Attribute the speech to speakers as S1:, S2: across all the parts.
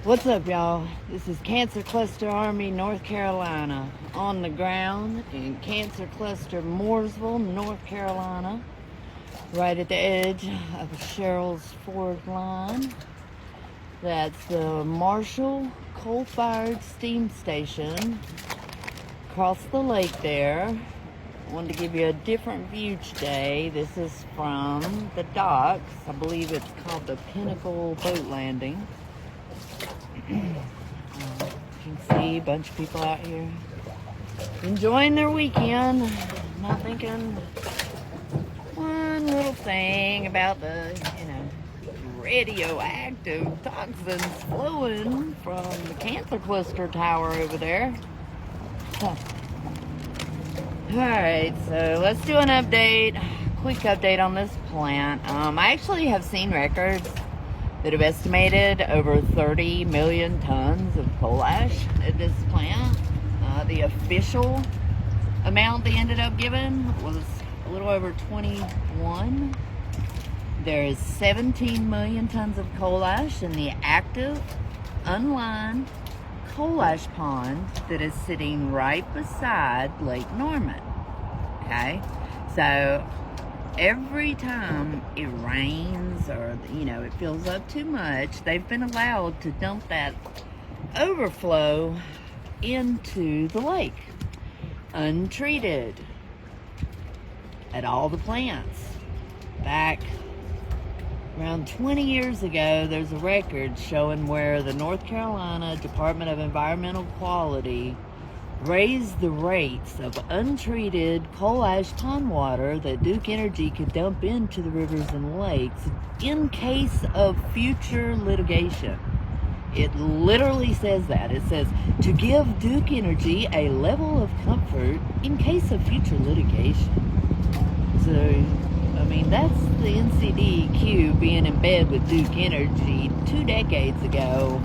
S1: What's up, y'all? This is Cancer Cluster Army, North Carolina. On the ground in Cancer Cluster, Mooresville, North Carolina. Right at the edge of Cheryl's Ford line. That's the Marshall coal-fired steam station. Across the lake there. I wanted to give you a different view today. This is from the docks. I believe it's called the Pinnacle Boat Landing. You can see a bunch of people out here enjoying their weekend, not thinking one little thing about the, radioactive toxins flowing from the Cancer Cluster Tower over there. Alright, so let's do an update, quick update on this plant. I actually have seen records that have estimated over 30 million tons of coal ash at this plant. The official amount they ended up giving was a little over 21. There is 17 million tons of coal ash in the active, unlined coal ash pond that is sitting right beside Lake Norman. Okay, so every time it rains or, it fills up too much, they've been allowed to dump that overflow into the lake, untreated, at all the plants. Back around 20 years ago, there's a record showing where the North Carolina Department of Environmental Quality raised the rates of untreated coal ash pond water that Duke Energy could dump into the rivers and lakes in case of future litigation. It literally says that. It says, to give Duke Energy a level of comfort in case of future litigation. So, that's the NCDEQ being in bed with Duke Energy 2 decades ago,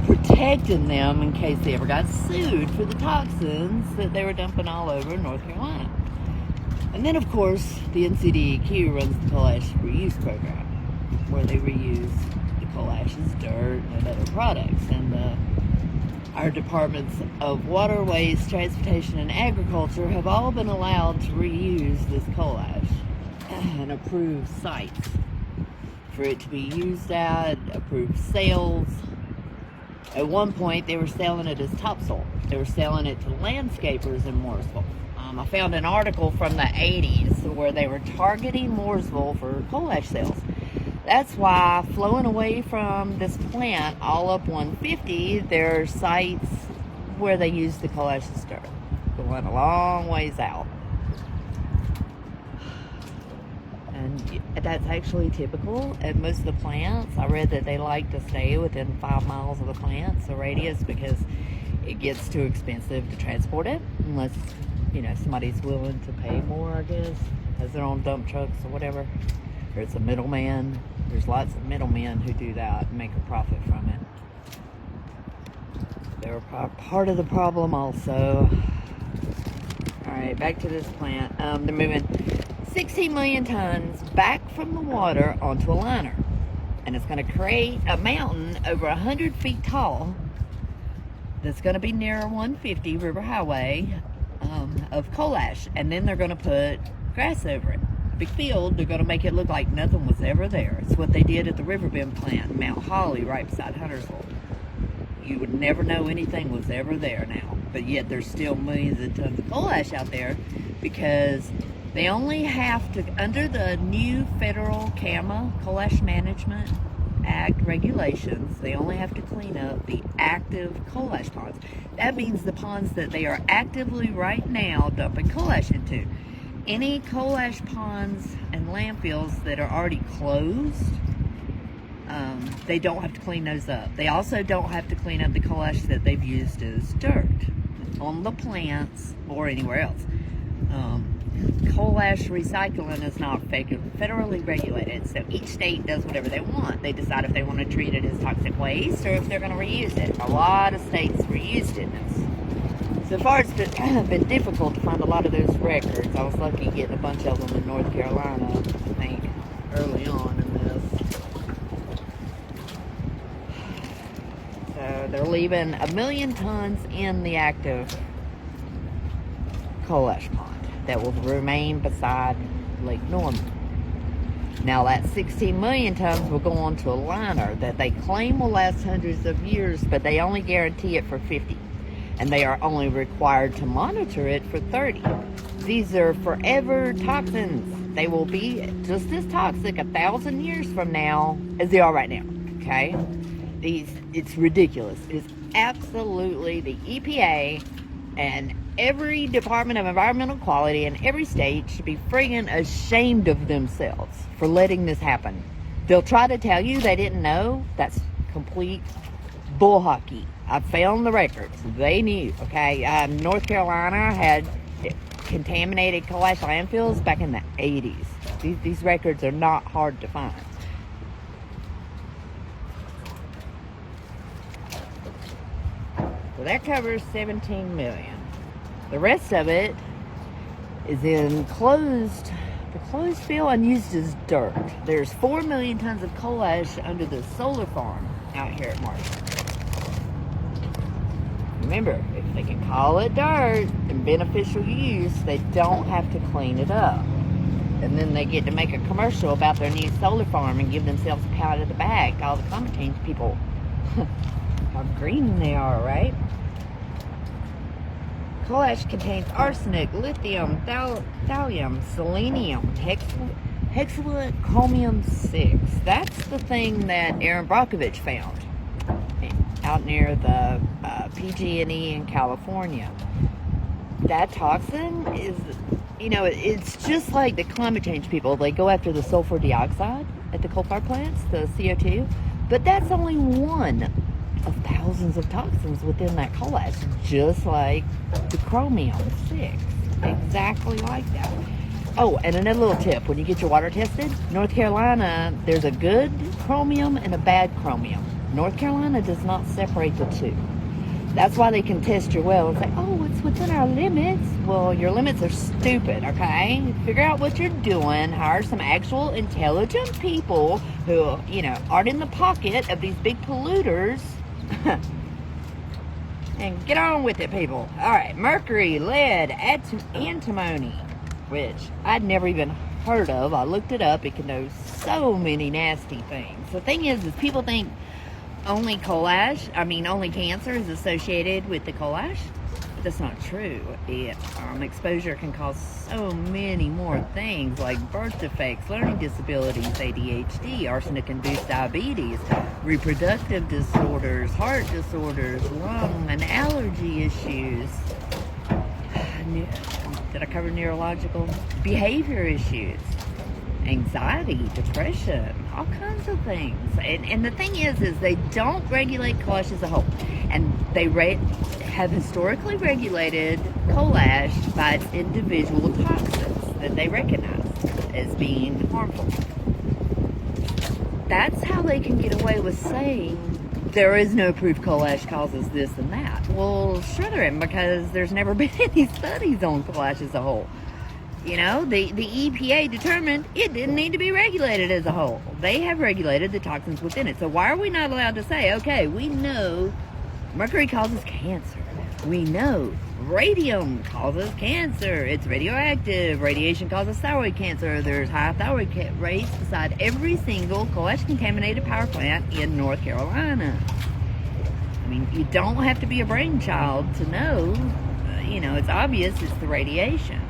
S1: protecting them in case they ever got sued for the toxins that they were dumping all over North Carolina. And then, of course, the NCDEQ runs the coal ash reuse program, where they reuse the coal ash as dirt and other products. And our departments of Waterways, Transportation, and Agriculture have all been allowed to reuse this coal ash and approved sites for it to be used at, approved sales. At one point, they were selling it as topsoil. They were selling it to landscapers in Mooresville. I found an article from the 80s where they were targeting Mooresville for coal ash sales. That's why, flowing away from this plant, all up 150, there are sites where they use the coal ash as dirt, going a long ways out. And that's actually typical at most of the plants. I read that they like to stay within 5 miles of the plant's radius because it gets too expensive to transport it, unless, somebody's willing to pay more, I guess, has their own dump trucks or whatever. Or it's a middleman. There's lots of middlemen who do that and make a profit from it. They're part of the problem also. Alright, back to this plant. They're moving 16 million tons back from the water onto a liner. And it's going to create a mountain over 100 feet tall that's going to be near 150 River Highway of coal ash. And then they're going to put grass over it. Big field. They're going to make it look like nothing was ever there. It's what they did at the Riverbend plant in Mount Holly right beside Huntersville. You would never know anything was ever there now. But yet there's still millions of tons of coal ash out there because they only have to, under the new federal CAMA, Coal Ash Management Act regulations, they only have to clean up the active coal ash ponds. That means the ponds that they are actively right now dumping coal ash into. Any coal ash ponds and landfills that are already closed, they don't have to clean those up. They also don't have to clean up the coal ash that they've used as dirt on the plants or anywhere else. Coal ash recycling is not federally regulated, so each state does whatever they want. They decide if they want to treat it as toxic waste or if they're going to reuse it. A lot of states reused it. So far, it's been difficult to find a lot of those records. I was lucky getting a bunch of them in North Carolina, I think, early on in this. So they're leaving 1 million tons in the active coal ash pond that will remain beside Lake Norman. Now that 16 million tons will go onto a liner that they claim will last hundreds of years, but they only guarantee it for 50. And they are only required to monitor it for 30. These are forever toxins. They will be just as toxic 1,000 years from now as they are right now, okay? It's ridiculous. It's absolutely the EPA and every Department of Environmental Quality in every state should be friggin' ashamed of themselves for letting this happen. They'll try to tell you they didn't know. That's complete bull hockey. I found the records. They knew, okay? North Carolina had contaminated coal ash landfills back in the 80s. These records are not hard to find. So that covers 17 million. The rest of it is in the closed field and used as dirt. There's 4 million tons of coal ash under the solar farm out here at Marshall. Remember, if they can call it dirt and beneficial use, they don't have to clean it up. And then they get to make a commercial about their new solar farm and give themselves a pat on the back to all the climate change people. How green they are, right? Coal ash contains arsenic, lithium, thallium, selenium, hexylate chromium 6. That's the thing that Aaron Brockovich found out near the PG&E in California. That toxin is, it's just like the climate change people. They go after the sulfur dioxide at the coal-fired plants, the CO2, but that's only one of thousands of toxins within that coal ash, just like the chromium 6, exactly like that. Oh, and another little tip, when you get your water tested, North Carolina, there's a good chromium and a bad chromium. North Carolina does not separate the two. That's why they can test your well and say, oh, it's within our limits. Well, your limits are stupid, okay? Figure out what you're doing. Hire some actual intelligent people who, aren't in the pocket of these big polluters. And get on with it, people. All right, mercury, lead, antimony, which I'd never even heard of. I looked it up. It can do so many nasty things. The thing is people think only cancer is associated with the coal ash. But that's not true. Exposure can cause so many more things like birth defects, learning disabilities, ADHD, arsenic-induced diabetes, reproductive disorders, heart disorders, lung and allergy issues. Did I cover neurological behavior issues? Anxiety, depression, all kinds of things. And the thing is they don't regulate coal ash as a whole. And they have historically regulated coal ash by its individual toxins that they recognize as being harmful. That's how they can get away with saying there is no proof coal ash causes this and that. Well, sure there isn't, because there's never been any studies on coal ash as a whole. The EPA determined it didn't need to be regulated as a whole. They have regulated the toxins within it. So why are we not allowed to say, okay, we know mercury causes cancer. We know radium causes cancer. It's radioactive. Radiation causes thyroid cancer. There's high thyroid rates beside every single coal ash contaminated power plant in North Carolina. You don't have to be a brainchild to know. It's obvious it's the radiation.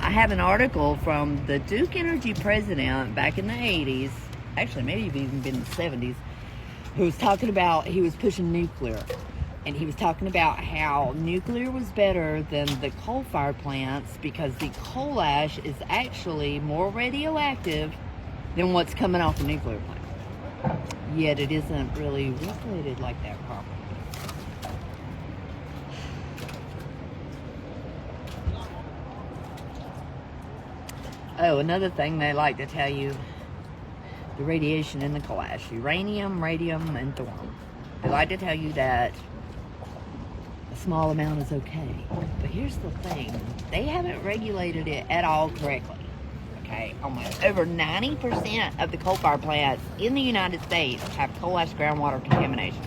S1: I have an article from the Duke Energy president back in the 80s, actually maybe even been the 70s, who was talking about, he was pushing nuclear. And he was talking about how nuclear was better than the coal-fired plants because the coal ash is actually more radioactive than what's coming off the nuclear plant. Yet it isn't really regulated like that properly. Oh, another thing they like to tell you, the radiation in the coal ash, uranium, radium, and thorium. They like to tell you that a small amount is okay. But here's the thing, they haven't regulated it at all correctly. Okay, almost over 90% of the coal-fired plants in the United States have coal ash groundwater contamination.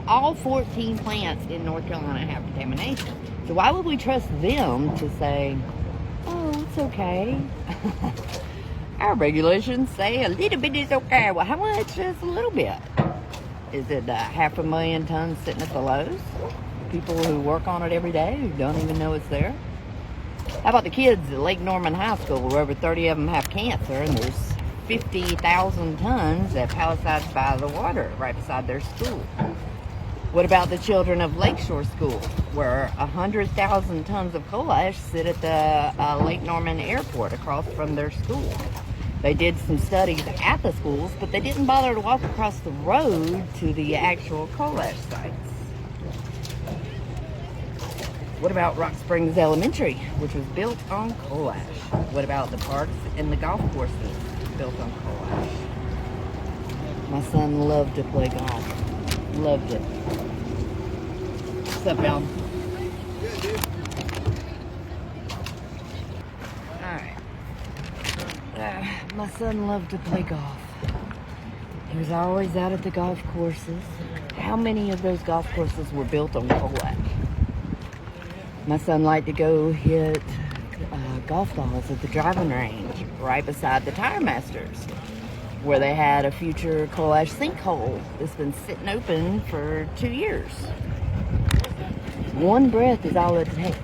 S1: All 14 plants in North Carolina have contamination. So why would we trust them to say, oh, it's okay? Our regulations say a little bit is okay. Well, how much is a little bit? Is it 500,000 tons sitting at the lows? People who work on it every day who don't even know it's there? How about the kids at Lake Norman High School, where over 30 of them have cancer, and there's 50,000 tons that palletize by the water right beside their school? What about the children of Lakeshore School, where 100,000 tons of coal ash sit at the Lake Norman Airport across from their school? They did some studies at the schools, but they didn't bother to walk across the road to the actual coal ash sites. What about Rock Springs Elementary, which was built on coal ash? What about the parks and the golf courses built on coal ash? My son loved to play golf. Loved it. What's up, y'all?
S2: Good, dude.
S1: Alright. My son loved to play golf. He was always out at the golf courses. How many of those golf courses were built on coal ash? My son liked to go hit golf balls at the driving range right beside the Tire Masters, where they had a future coal ash sinkhole that's been sitting open for 2 years. One breath is all it takes.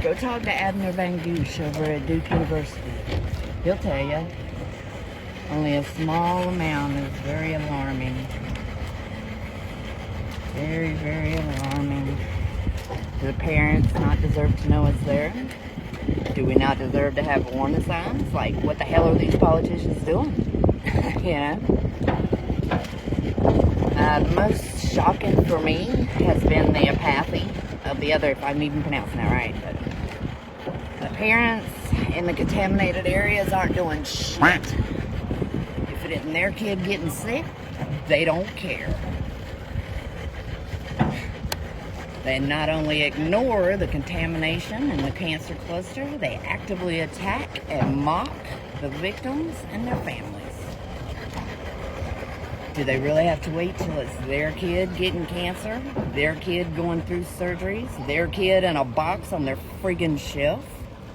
S1: Go talk to Abner Van Goosh over at Duke University. He'll tell you only a small amount is very alarming. Very, very alarming. Do the parents not deserve to know it's there? Do we not deserve to have warning signs? Like, what the hell are these politicians doing? You know? The most shocking for me has been the apathy of the other, if I'm even pronouncing that right, but the parents in the contaminated areas aren't doing shit. If it isn't their kid getting sick, they don't care. They not only ignore the contamination and the cancer cluster, they actively attack and mock the victims and their families. Do they really have to wait till it's their kid getting cancer, their kid going through surgeries, their kid in a box on their friggin' shelf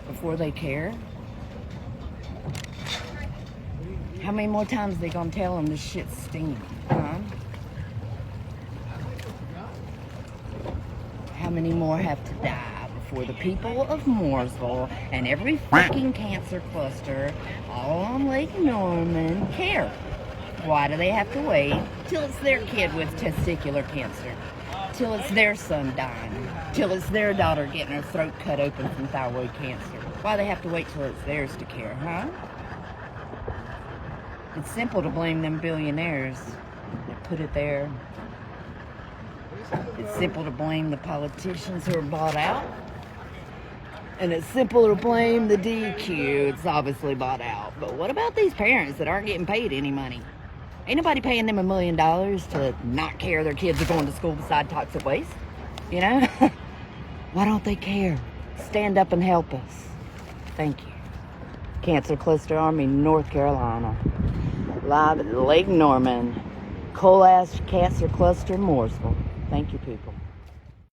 S1: before they care? How many more times are they gonna tell them this shit's stinging, huh? How many more have to die before the people of Mooresville and every fucking cancer cluster all on Lake Norman care? Why do they have to wait till it's their kid with testicular cancer? Till it's their son dying? Till it's their daughter getting her throat cut open from thyroid cancer? Why do they have to wait till it's theirs to care, huh? It's simple to blame them billionaires that put it there. It's simple to blame the politicians who are bought out. And it's simple to blame the DQ. It's obviously bought out. But what about these parents that aren't getting paid any money? Ain't nobody paying them $1 million to not care their kids are going to school beside toxic waste. You know? Why don't they care? Stand up and help us. Thank you. Cancer Cluster Army, North Carolina. Live at Lake Norman. Coal Ash Cancer Cluster, Mooresville. Thank you, people.